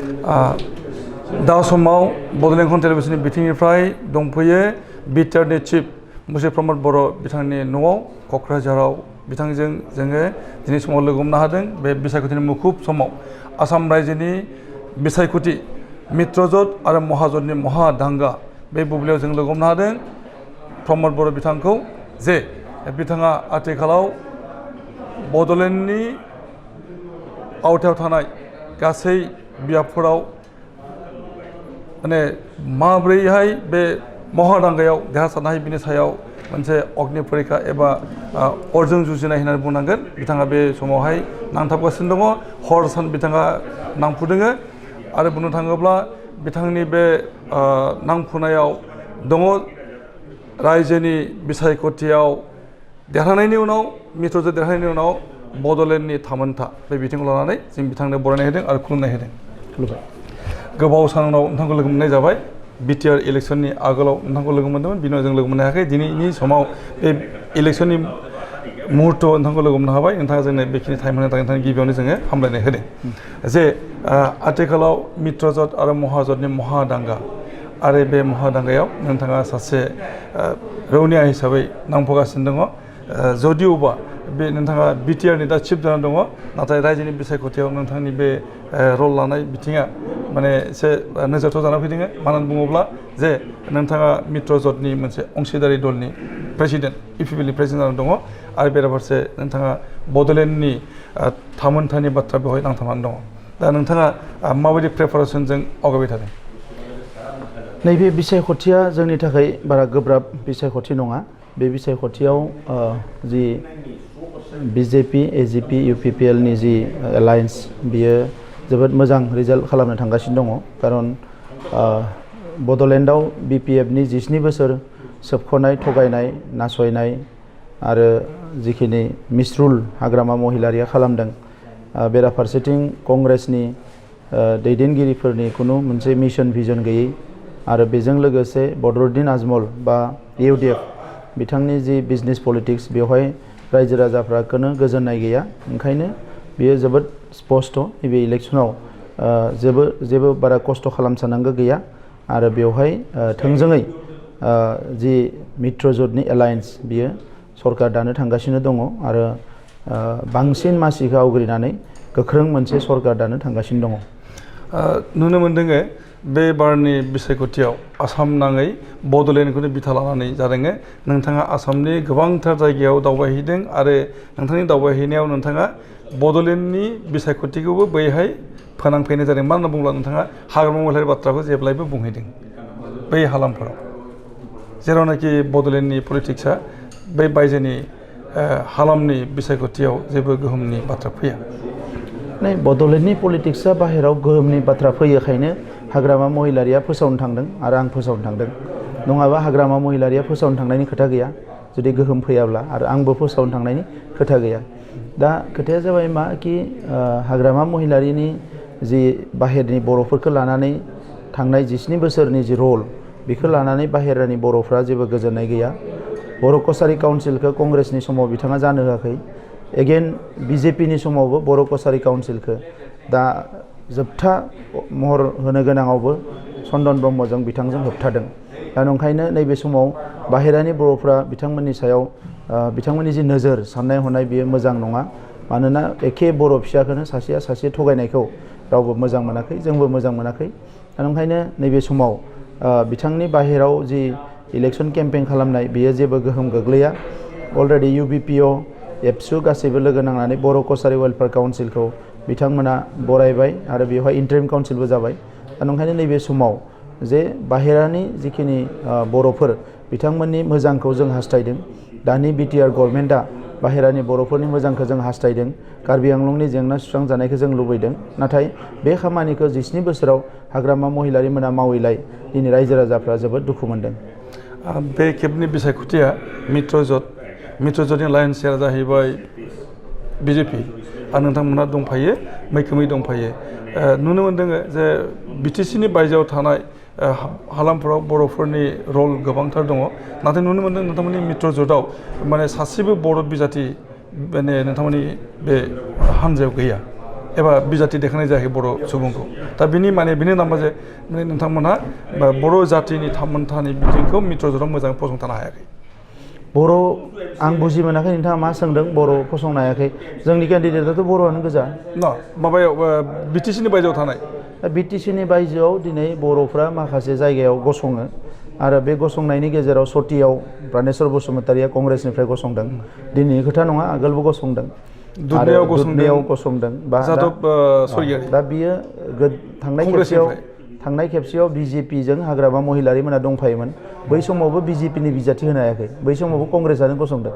दा समाव बड'लेण्ड खन टेलिभिजननि बिथिंनिफ्राय दंफैयो बिटिआरनि चिफ मुसे प्रमद बर' बिथांनि न'आव क'क्राझाराव बिथांजों जोङो दिनै समाव लोगो हमनो हादों। बे बिसायख'थिनि मुखुब समाव आसाम रायजोनि बिसायख'थि मित्रजोत आरो महाजोतनि महादांगा बे बुब्लियाव जों लोगो हमनो हादों प्रमद बर' बिथांखौ जे बिथाङा आथिखालाव बड'लेण्डनि आवथायाव थानाय गासै बियाबफोराव माने माब्रैहाय बे महादांगायाव देरहासारनो हायो बिनि सायाव मोनसे अग्नि परिखा एबा अरजों जुजिनाय होननानै बुंनांगोन। बिथाङा बे समावहाय नांथाबगासिनो दङ, हर सान बिथाङा नांफुदोङो आरो बुंनो थाङोब्ला बिथांनि बे नांफुनायाव दङ रायजोनि बिसायख'थियाव देरहानायनि उनाव मित्रजोत देरहानायनि उनाव बड'लेण्डनि थामोनथा बे बिथिंखौ लानानै जों बिथांनो बरायनाय होदों आरो खुलुमनाय होदों। गोबाव सान उनाव नोंथांखौ लोगो मोननाय जाबाय। बिटिआर इलेक्सननि आगोलाव नोंथांखौ लोगो मोन्दोंमोन, बिनि उनाव जों लोगो मोननो हायाखै। दिनैनि समाव बे इलेक्सननि मुहुर्तआव नोंथांखौ लोगो मोननो हाबाय। नोंथाङा जोंनो बेखिनि टाइम होनो थाखाय नोंथांनि गिबियावनो जोङो हामलायनाय होदों जे आथिखालाव मित्रजोत आरो महाजोतनि महादांगा आरो बे महादांगायाव नोंथाङा सासे रौनिया हिसाबै नांफागासिनो दङ। जदिअबा बे नोंथाङा बिटिआरनि दा चिफ जानानै दङ, नाथाय रायजोनि बिसायख'थियाव नोंथांनि बे रल लानाय बिथिङा माने एसे नोजोरथ' जाना फैदों। मानो होनना बुङोब्ला जे नोंथाङा मित्रजोतनि मोनसे अंशीदारि दलनि प्रेसिडेन्ट इउपिपिएलनि प्रेसिडेन्ट जानानै दङ आरो बेराफारसे नोंथाङा बड'लेण्डनि थामोनथानि बाथ्रा बेवहाय नांथाबनानै दङ। दा नोंथाङा माबायदि प्रिपारेसनजों आवगायबाय थादों? नैबे बिसायख'थिया जोंनि थाखाय बारा गोब्राब बिसायख'थि नङा। बे बिसायख'थियाव जि बिजेपि एजिपि इउपिपिएलनि जि एलायन्स बियो जोबोद मोजां रिजाल्ट खालामनो थांगासिनो दङ। खारन बड'लेण्डआव बिपिएफनि 19 बोसोर सोबख'नाय, थगायनाय, नासयनाय आरो जिखिनि मिसरुल हाग्रामा महिलारिया खालामदों, बेराफारसेथिं कंग्रेसनि दैदेनगिरिफोरनि खुनु मोनसे मिशन भिजन गैयै आरो बेजों लोगोसे बदरुद्दिन आजमल बा इउडिएफ बिथांनि जि बिजनेस पलिटिक्स बेवहाय रायजो राजाफ्राखौनो गोजोननाय गैया। ओंखायनो बेयो जोबोद स्पष्ट नैबे इलेक्सनाव जेबो बारा खस्थ' खालामसानांगौ गैया आरो बेवहाय थोंजोङै जि मित्रजोतनि एलायन्स बियो सरकार दानो थांगासिनो दङ आरो बांसिन मासिखौ आवग्रिनानै गोख्रों मोनसे सरकार दानो थांगासिनो दङ। नुनो मोनदों बे बारनि बिसायख'थियाव आसाम नाङै बड'लेण्डखौनो बिथा लानानै जादों। नोंथाङा आसामनि गोबांथार जायगायाव दावबायहैदों आरो नोंथांनि दावबायहैनायाव नोंथाङा बड'लेण्डनि बिसायख'थिखौबो बैहाय फोनांफैनाय जादों। मानो होनना बुङोब्ला नोंथाङा हाग्रामा महिलारि बाथ्राखौ जेब्लायबो बुंहैदों बै हालामफोराव, जेरावनाखि बड'लेण्डनि पलिटिक्सआ बै बायजोनि हालामनि बिसायख'थियाव जेबो गोहोमनि बाथ्रा फैया। बड'लेण्डनि पलिटिक्सआ बाहेराव गोहोमनि बाथ्रा फैयोखायनो हाग्रामा महिलारिया फोसावनो थांदों आरो आं फोसावनो थांदों। नङाबा हाग्रामा महिलारिया फोसावनो थांनायनि खोथा गैया जुदि गोहोम फैयाब्ला, आरो आंबो फोसावनो थांनायनि खोथा गैया। दा खोथाया जाबाय मा कि हाग्रामा महिलारिनि जि बाहेरनि बर'फोरखौ लानानै थांनाय 19 बोसोरनि जि रल बेखौ लानानै बाहेरानि बर'फ्रा जेबो गोजोननाय गैया। बर' कसारि काउन्सिलखौ कंग्रेसनि समाव बिथाङा जानो होआखै। एगेन बिजेपिनि समावबो बर' कसारि काउन्सिलखौ दा जोबथा महर होनो गोनाङावबो चन्दन ब्रह्मजों बिथांजों होबथादों। दा ओंखायनो नैबे समाव बाहेरानि बर'फ्रा बिथांमोननि सायाव बिथांमोननि जि नोजोर साननाय हनाय बियो मोजां नङा। मानोना एखे बर' फिसाखौनो सासेया सासे थगायनायखौ रावबो मोजां मोनाखै, जोंबो मोजां मोनाखै। दा ओंखायनो नैबे समाव बिथांनि बाहेराव जि इलेक्सन केम्पेइन खालामनाय बियो जेबो गोहोम गोग्लैया। अलरेडि इउबिपिअ एबसु गासैबो लोगो नांनानै बर' कसारि वेलफेयार काउन्सिलखौ बिथांमोना बरायबाय आरो बेवहाय इन्टारिम काउन्सिलबो जाबाय। दा ओंखायनो नैबे समाव जे बाहेरानि जिखिनि बर'फोर बिथांमोननि मोजांखौ जों हास्थायदों। दानि बिटिआर गभर्नमेन्टआ बाहेरानि बर'फोरनि मोजांखौ जों हास्थायदों, कार्बि आंलंनि जेंना सुस्रांजानायखौ जों लुबैदों। नाथाय बे खामानिखौ 19 बोसोराव हाग्रामा महिलारिमोना मावैलाय दिनै रायजो राजाफ्रा जोबोद दुखु मोनदों। बे खेबनि बिसायख'थिया मित्रजोतनि लाइन्सआ जाहैबाय बिजेपि आरो नोंथांमोनहा दंफायो, मैखोमै दंफायो। नुनो मोनदों जे बिटिसिनि बायजोआव थानाय हालामफोराव बर'फोरनि रल गोबांथार दङ, नाथाय नुनो मोनदों नोंथांमोननि मित्रजोतआव माने सासेबो बर' बिजाथि माने नोंथांमोननि बे हान्जायाव गैया। एबा बिजाथि देखायनाय जायाखै बर' सुबुंखौ दा बिनि नामा जे माने नोंथांमोनहा बर' जातिनि थामोनथानि बिथिंखौ मित्रजोताव मोजाङै फसंथानो हायाखै बर' आं बुजि मोनाखै नोंथाङा मा सोंदों बर' फसंनो हायाखै जोंनि केन्डिडेटआथ' बर'आनो गोजा माबायाव बिटिसिनि बायजोआव थानाय दा बिटिसिनि बायजोआव दिनै बर'फ्रा माखासे जायगायाव गसङो आरो बे गसंनायनि गेजेराव सतियाव प्रानेश्वर बसुमतारिया कंग्रेसनिफ्राय गसंदों दिनैनि खोथा नङा आगोलबो गसंदों दुधनैयाव गसंदों बा दा बियो थांनाय खेबसेयाव बिजेपिजों हाग्रामा महिलारि मोना दंफायोमोन बै समावबो बिजेपिनि बिजाथि होनो हायाखै बै समावबो कंग्रेसआनो गसंदों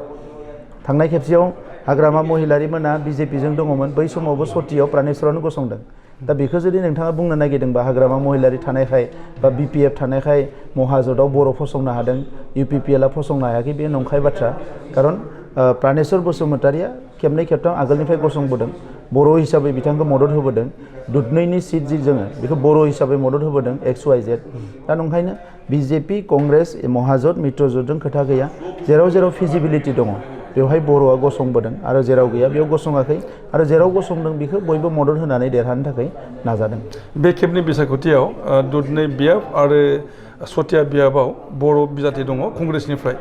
थांनाय खेबसेयाव हाग्रामा महिलारि मोना बिजेपिजों दङमोन बै समावबो सतियाव प्रानेश्वरानो गसंदों दा बेखौ जुदि नोंथाङा बुंनो नागिरदोंबा हाग्रामा महिलारि थानायखाय बा बिपिएफ थानायखाय महाजोताव बर' फसंनो हादों इउपिपिएलआ फसंनो हायाखै बे नंखाय बाथ्रा खारन प्रानेश्वर बसुमतारिया खेबनै खेबथाम आगोलनिफ्राय गसंबोदों बर' हिसाबै बिथांखौ मदद होबोदों दुधनैनि सिट जि जोङो बेखौ बर' हिसाबै मदद होबोदों XYZ दा नंखायनो बिजेपि कंग्रेस महाजोत मित्रजोतजों खोथा गैया जेराव जेराव फिजिबिलिटि दङ बेवहाय बर'आ गसंबोदों आरो जेराव गैया बेयाव गसङाखै आरो जेराव गसंदों बेखौ बयबो मदद होनानै देरहानो थाखाय नाजादों बे खेबनि बिसायख'थियाव दुधनै बियाब आरो सतिया बियाबाव बर' बिजाथि दङ कंग्रेसनिफ्राय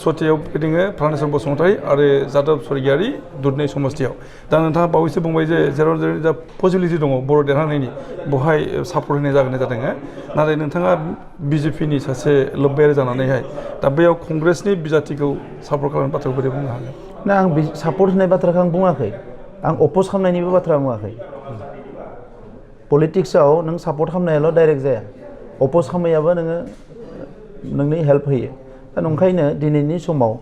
सतियाव फैदोङो प्रानेश्वर बसुमतारी आरो जादब स्वर्गियारि दुधनै समस्तियाव दा नोंथाङा बावैसो बुंबाय जे जेराव जा पसिबिलिटि दङ बर' देरहानायनि बेवहाय सापर्ट होनाय जागोन जादों नाथाय नोंथाङा बिजेपिनि सासे लोब्बायारि जानानैहाय दा बेयाव कंग्रेसनि बिजाथिखौ सापर्ट खालामनाय बाथ्राखौ बोरै बुंनो हागोन ना आं सापर्ट होनाय बाथ्राखौ आं बुङाखै आं अपोज खालामनायनिबो बाथ्रा बुङाखै पलिटिक्सआव नों सापर्ट खालामनायाल' डाइरेक्ट जाया अपोज खालामनायाबो नोंनि हेल्प होयो दा नंखायनो दिनैनि समाव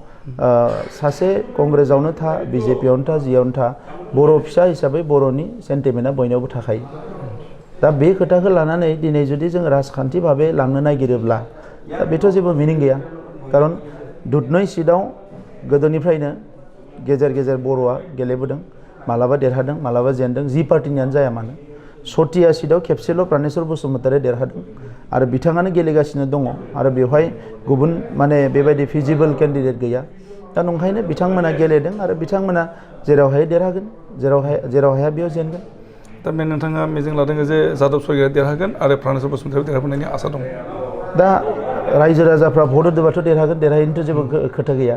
सासे कंग्रेसआवनो था बिजेपियावनो था जियावनो था बर' फिसा हिसाबै बर'नि सेन्टिमेन्टआ बयनावबो थाखायो दा बे खोथाखौ लानानै दिनै जुदि जों राजखान्थि भाबै लांनो नागिरोब्ला दा बेथ' जेबो मिनिं गैया खारन दुधनै सिटआव गोदोनिफ्रायनो गेजेर गेजेर बर'आ गेलेबोदों मालाबा देरहादों मालाबा जेनदों जि पार्टिनियानो जाया मानो सतिया सिटआव खेबसेल' प्रानेश्वर बसुमतारी देरहादों आरो बिथाङानो गेलेगासिनो दङ आरो बेवहाय गुबुन बेबायदि फिजिबल केन्डिडेट गैया दा नंखायनो बिथांमोना गेलेदों आरो बिथांमोना जेरावहाय देरहागोन जेरावहाय बेयाव जेनगोन दा बे नोंथाङा मिजिं लादों जे जादब स्वर्गियारि देरहागोन आरो प्रानेश्वर बसुमतारी देरहाबोनायनि आसा दं दा रायजो राजाफ्रा भट होदोंबाथ' देरहागोन देरहायैनोथ' जेबो खोथा गैया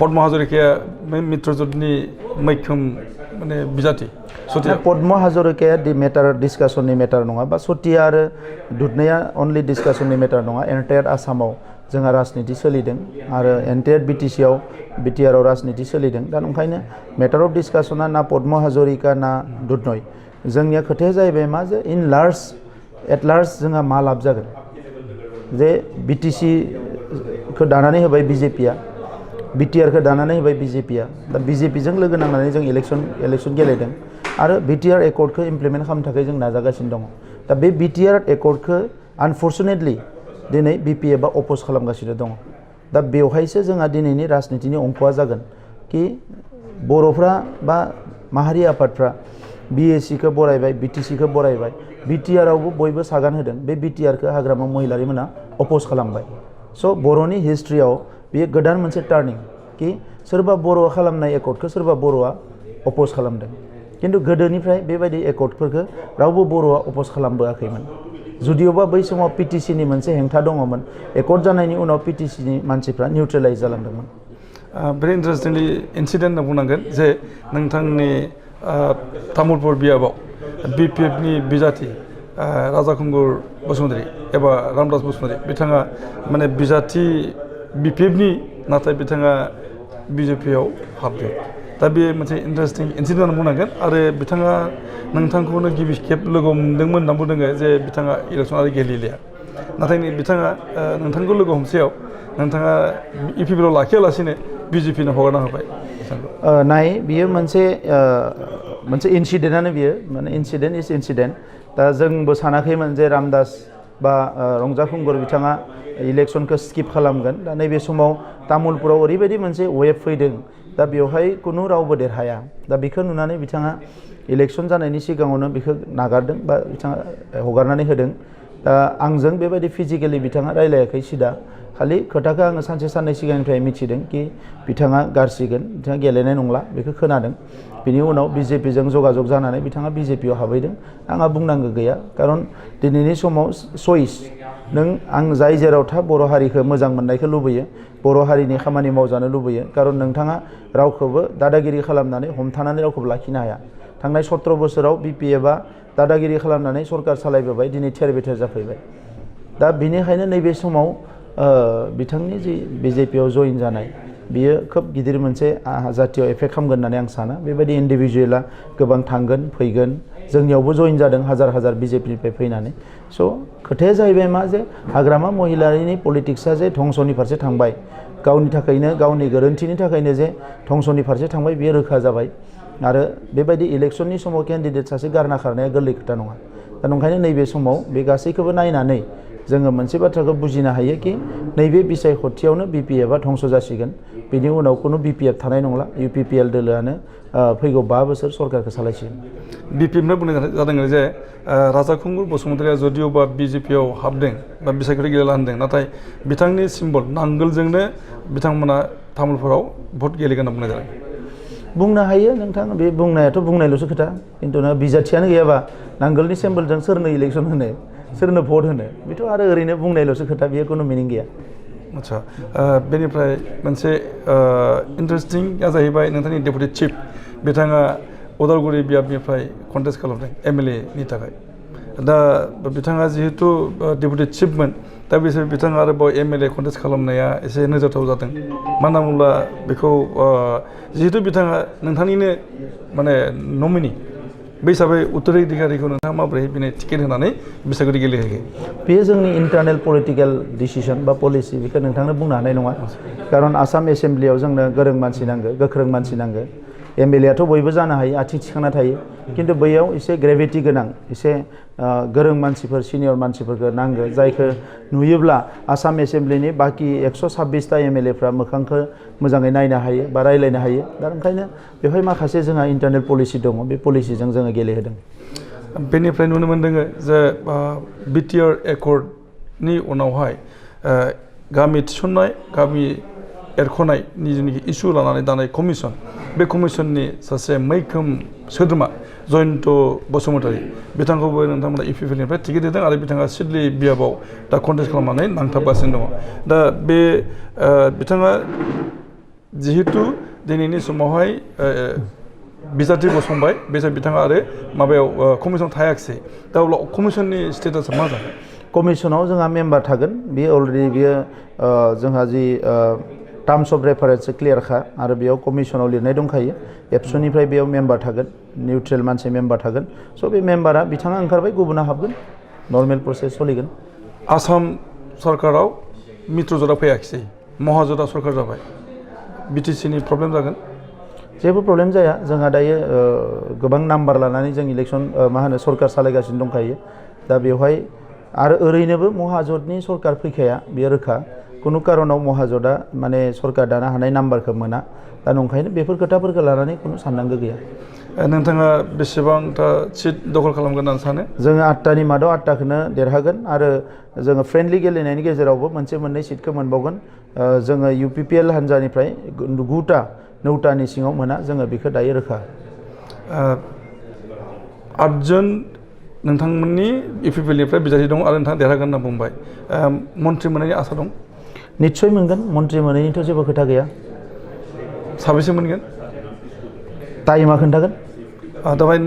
पद्म हाजरिकाया मित्रजोतनि मैखोम बिजाथि पद्म हाजरिकाया डिसकासननि मेटार नङा बा सतिया आरो दुधनैया अनलि डिसकासननि मेटार नङा एन्टायार आसामाव जोंहा राजनिति सोलिदों आरो एन्टायार बिटिआराव राजनिति सोलिदों दा ओंखायनो मेटार अफ डिसकासना ना पद्म हाजरिका ना दुधनै जोंनिया खोथाया जाहैबाय मा जे एट लार्ज जोंहा मा लाब जागोन जे बिटिसिखौ दानानै होबाय बिजेपिया बिटिआरखौ दानानै होबाय बिजेपिया दा बिजेपिजों लोगो नांनानै जों इलेक्सन गेलेदों आरो बिटिआर एकर्डखौ इमप्लिमेन्ट खालामनो थाखाय जों नाजागासिनो दङ दा बे बिटिआर एकर्डखौ आनफर्चुनेटलि दिनै बिपिएफआ अपोज खालामगासिनो दङ दा बेवहायसो जोंहा दिनैनि राजनितिनि अंकआ जागोन कि बर'फ्रा बा माहारि आफादफ्रा बिएसिखौ बरायबाय बिटिसिखौ बरायबाय बिटिआरावबो बयबो सागान होदों बे बिटिआरखौ हाग्रामा महिलारि मोना अपोज खालामबाय स' बर'नि हिस्ट्रियाव बेयो गोदान मोनसे टार्निं कि सोरबा बर'आ खालामनाय एकर्डखौ सोरबा बर'आ अपोज खालामदों किन्तु गोदोनिफ्राय बेबायदि एकर्डफोरखौ रावबो बर'आ अपोज खालामबोआखैमोन जुदिअबा बै समाव पिटिसिनि मोनसे हेंथा दङमोन एकर्ड जानायनि उनाव पिटिसिनि मानसिफ्रा निउट्रेलाइज जालांदोंमोन भेरि इन्टारेस्टिंलि इन्सिडेन्ट होनना बुंनांगोन जे नोंथांनि तामुलपुर बियाबाव बिपिएफनि बिजाथि राजा खुंगुर बसुमतारी एबा रामदास बसुमतारी बिथाङा बिजाथि बिपिएफनि नाथाय बिथाङा बिजेपिआव हाबदों दा बे मोनसे इन्टारेस्टिं इन्सिडेन्ट होनना बुंनांगोन आरो बिथाङा नोंथांखौनो गिबि खेब लोगो मोनदोंमोन होनना बुंदों जे बिथाङा इलेक्सन आरो गेलेलिया नाथाय बिथाङा नोंथांखौ लोगो हमसेयाव नोंथाङा इउपिपिएलआव लाखियालासिनो बिजेपिनो हगारना होबाय नाय बियो मोनसे इन्सिडेन्टआनो बियो इन्सिडेन्ट इज इन्सिडेन्ट दा जोंबो सानाखैमोन जे रामदास बा रंजा खुंगुर बिथाङा इलेक्सनखौ स्किप खालामगोन दा नैबे समाव तामुलपुराव ओरैबायदि मोनसे वेभ फैदों दा बेवहाय खुनु रावबो देरहाया दा बेखौ नुनानै बिथाङा इलेक्सन जानायनि सिगाङावनो बेखौ नागारदों बा बिथाङा हगारनानै होदों दा आंजों बेबायदि फिजिकेलि बिथाङा रायलायाखै सिदा खालि खोथाखौ आङो सानसे साननै सिगांनिफ्राय मिथिदों कि बिथाङा गारसिगोन बिथाङा गेलेनाय नंला बेखौ खोनादों बिनि उनाव बिजेपिजों जगाजग जानानै बिथाङा बिजेपियाव हाबहैदों आंहा बुंनांगौ गैया खारन दिनैनि समाव चइस नों आं जाय जेराव था बर' हारिखौ मोजां मोननायखौ लुबैयो बर' हारिनि खामानि मावजानो लुबैयो खारन नोंथाङा रावखौबो दादागिरि खालामनानै हमथानानै रावखौबो लाखिनो हाया थांनाय 17 बोसोराव बिपिएफआ दादागिरि खालामनानै सरकार सालायबोबाय दिनै थेर बेथेर जाफैबाय दा बेनिखायनो नैबे समाव बिथांनि जि बिजेपियाव जइन जानाय बियो खोब गिदिर मोनसे जातियाव एफेक्ट खालामगोन होननानै आं साना बेबायदि इन्डिभिजुवेला गोबां थांगोन फैगोन जोंनियावबो जइन जादों हाजार हाजार बिजेपिनिफ्राय फैनानै स' खोथाया जाहैबाय मा जे हाग्रामा महिलारिनि पलिटिक्सआ जे धंसनि फारसे थांबाय गावनि थाखायनो गावनि गोरोन्थिनि थाखायनो जे धंसनि फारसे थांबाय बियो रोखा जाबाय आरो बेबायदि इलेक्सननि समाव केन्डिडेट सासे गारना खारनाया गोरलै खोथा नङा दा ओंखायनो नैबे समाव बे गासैखौबो नायनानै जोङो मोनसे बाथ्राखौ बुजिनो हायो कि नैबे बिसायख'थियावनो बिपिएफआ धंस जासिगोन बिनि उनाव खुनु बिपिएफ थानाय नंला इउपिपिएल दोलोआनो फैगौ 5 बोसोर सरकारखौ सालायसिगोन बिपिएफनो बुंनाय जादों जे राजा खुंगुर बसुमतारिया जदिअबा बिजेपियाव हाबदों बा बिसायख'थि गेलेला होनदों नाथाय बिथांनि सिम्बल नांगोलजोंनो बिथांमोना तामुलपुराव भट गेलेगोन होनना बुंनाय जादों बुंनो हायो नोंथां बे बुंनायाथ' बुंनायल'सो खोथा खिन्थु बिजाथियानो गैयाबा नांगोलनि सिम्बलजों सोरनो इलेक्सन होनो सोरनो भट होनो बेथ' आरो ओरैनो बुंनायल'सो खोथा बेयो खुनु मिनिं गैया आच्छा बेनिफ्राय मोनसे इन्टारेस्टिंआ जाहैबाय नोंथांनि डेपुटि चिफ बिथाङा उदालगुरि बियाबनिफ्राय कन्टेस्ट खालामदों एमएलए नि थाखाय दा बिथाङा जिहेतु डेपुटि चिफमोन दा बिसोर बिथाङा आरोबाव एमएलए कन्टेस्ट खालामनाया एसे नोजोरथाव जादों मानो होनना बुङोब्ला बेखौ जिहेतु बिथाङा नोंथांनिनो माने नमिनि बे हिसाबै उत्तराधिकारिखौ नोंथाङा माबोरै बिनो टिकेट होनानै बिसायख'थि गेलेहोयो बेयो जोंनि इन्टारनेल पलिटिकेल डिसिसन बा पलिसि बेखौ नोंथांनो बुंनो हानाय नङा खारन आसाम एसेम्ब्लियाव जोंनो गोरों मानसि नांगौ गोख्रों मानसि नांगौ एमएलएआथ' बयबो जानो हायो आथिं थिखांना थायो खिन्थु बैयाव एसे ग्रेभिटि गोनां एसे गोरों मानसिफोर सिनियर मानसिफोरखौ नांगौ जायखौ नुयोब्ला आसाम एसेम्ब्लिनि बाखि 126टा एमएलएफ्रा मोखांखौ मोजाङै नायनो हायो बा रायलायनो हायो दा ओंखायनो बेवहाय माखासे जोंहा इन्टारनेल पलिसि दङ बे पलिसिजों जोङो गेलेहोदों बेनिफ्राय नुनो मोन्दों जे बिटिआर एकर्डनि उनावहाय गामि थिसननाय गामि एरख'नायनि जिनिखि इसु लानानै दानाय कमिसन बे कमिसननि सासे मैखोम सोद्रोमा जयन्त बसुमतारी बिथांखौबो नोंथांमोना इउपिपिएलनिफ्राय टिकेट होदों आरो बिथाङा सिडलि बियाबाव दा कन्टेस्ट खालामनानै नांथाबगासिनो दङ दा बे बिथाङा जिहेतु दिनैनि समावहाय बिजाथि गसंबाय बेजों बिथाङा आरो माबायाव कमिसन थायाखिसै दा अब्ला कमिसननि स्टेटासा मा जागोन कमिसनाव जोंहा मेम्बार थागोन बेयो अलरेडि बियो जोंहा जि टार्म्स अफ रेफारेन्स क्लियारखा आरो बेयाव कमिसनाव लिरनाय दंखायो एबसुनिफ्राय बेयाव मेम्बार थागोन निउट्रेल मानसि मेम्बार थागोन स' बे मेम्बारा बिथाङा ओंखारबाय गुबुना हाबगोन नर्मेल प्रसेस सोलिगोन आसाम सरकाराव मित्रजोता फैयाखिसै महाजोता सरकार जाबाय बिटिसिनि प्रब्लेम जागोन जेबो प्रब्लेम जाया जोंहा दायो गोबां नाम्बार लानानै जों इलेक्सन मा होनो सरकार सालायगासिनो दंखायो दा बेवहाय आरो ओरैनोबो महाजोतनि सरकार फैखाया बेयो रोखा खुनु कारनाव महाजोतआ माने सरकार दानो हानाय नाम्बारखौ मोना दा नंखायनो बेफोर खोथाफोरखौ लानानै खुनु साननांगौ गैया नोंथाङा बेसेबांथा सिट दखल खालामगोन होननानै सानो जोङो 8टानि मादाव 8टाखौनो देरहागोन आरो जोङो फ्रेन्डलि गेलेनायनि गेजेरावबो मोनसे मोननै सिटखौ मोनबावगोन जोङो इउपिपिएल हान्जानिफ्राय 9टानि सिङाव मोना जोङो बेखौ दायो रोखा 8जन नोंथांमोननि इउपिपिएलनिफ्राय बिजाथि दं आरो नोंथाङा देरहागोन होनना बुंबाय मन्त्रि मोननायनि आसा दं निस्सय मोनगोन मन्त्रि मोनैनिथ' जेबो खोथा गैया साबेसे मोनगोन टाइमा खोन्थागोन दाबाय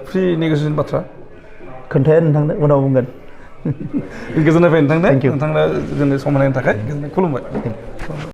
फ्रि नेगसिएसन बाथ्रा खोन्थाया नोंथांनो उनाव बुंगोन गोजोननाय फैयो नोंथांनो जोंनो सम होनायनि थाखाय खुलुमबाय